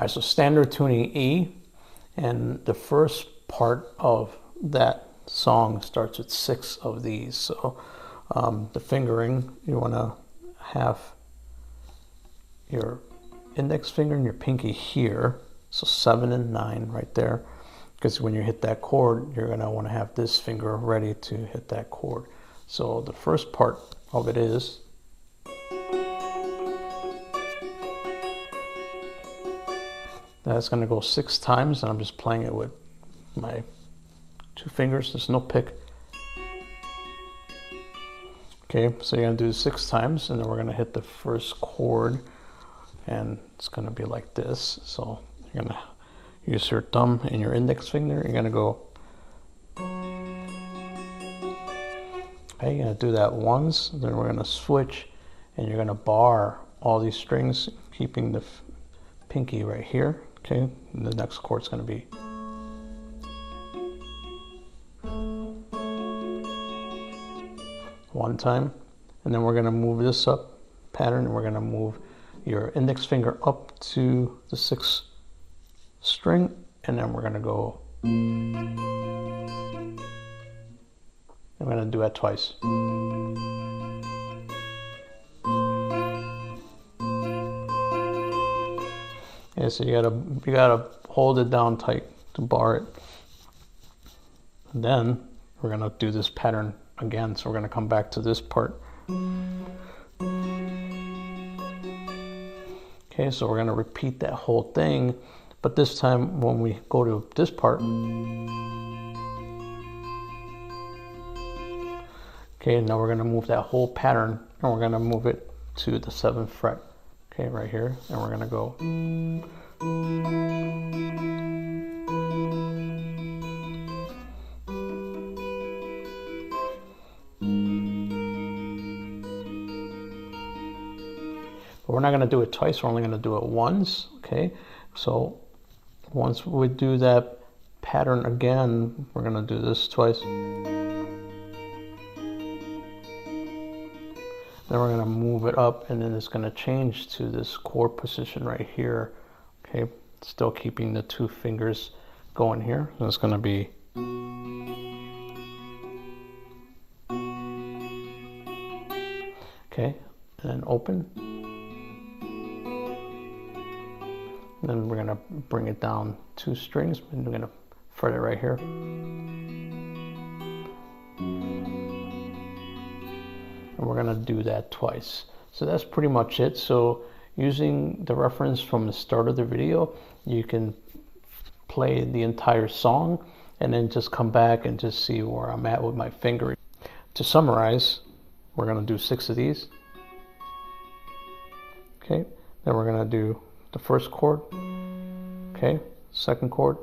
right, so standard tuning E, and the first part of that song starts with 6 of these. So the fingering, you want to have your index finger and your pinky here, so 7 and 9 right there, because when you hit that chord, you're going to want to have this finger ready to hit that chord. So the first part of it is that's going to go 6 times, and I'm just playing it with my 2 fingers. There's no pick. Okay, so you're going to do 6 times, and then we're going to hit the first chord, and it's going to be like this. So you're going to use your thumb and your index finger. You're going to go. Okay, you're going to do that once, then we're going to switch, and you're going to bar all these strings, keeping the pinky right here. Okay, and the next chord is going to be. One time, and then we're going to move this up pattern, and we're going to move your index finger up to the 6th string, and then we're going to go. I'm going to do that twice. Yeah, so you gotta hold it down tight to bar it. And then we're gonna do this pattern again. So we're gonna come back to this part. Okay, so we're gonna repeat that whole thing, but this time when we go to this part, okay, now we're gonna move that whole pattern, and we're gonna move it to the 7th fret. Okay, right here, and we're gonna go. But we're not gonna do it twice, we're only gonna do it once, okay? So once we do that pattern again, we're gonna do this twice. Then we're going to move it up, and then it's going to change to this chord position right here. Okay, still keeping the 2 fingers going here. So it's going to be. Okay, and then open. And then we're going to bring it down 2 strings, and we're going to fret it right here. And we're going to do that twice. So that's pretty much it. So using the reference from the start of the video, you can play the entire song and then just come back and just see where I'm at with my fingering. To summarize, we're going to do 6 of these. Okay, then we're going to do the first chord. Okay, second chord.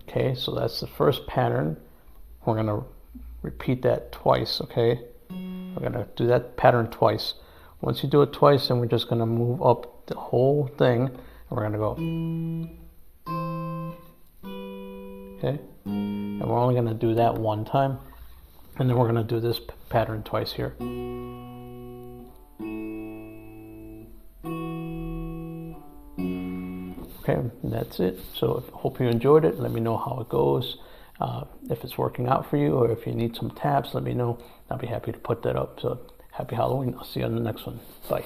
Okay, so that's the first pattern. We're going to repeat that twice, okay? We're going to do that pattern twice. Once you do it twice, then we're just going to move up the whole thing, and we're going to go. Okay? And we're only going to do that one time, and then we're going to do this pattern twice here. Okay, and that's it. So I hope you enjoyed it. Let me know how it goes. If it's working out for you, or if you need some tabs, let me know. I'll be happy to put that up. So happy Halloween. I'll see you on the next one. Bye.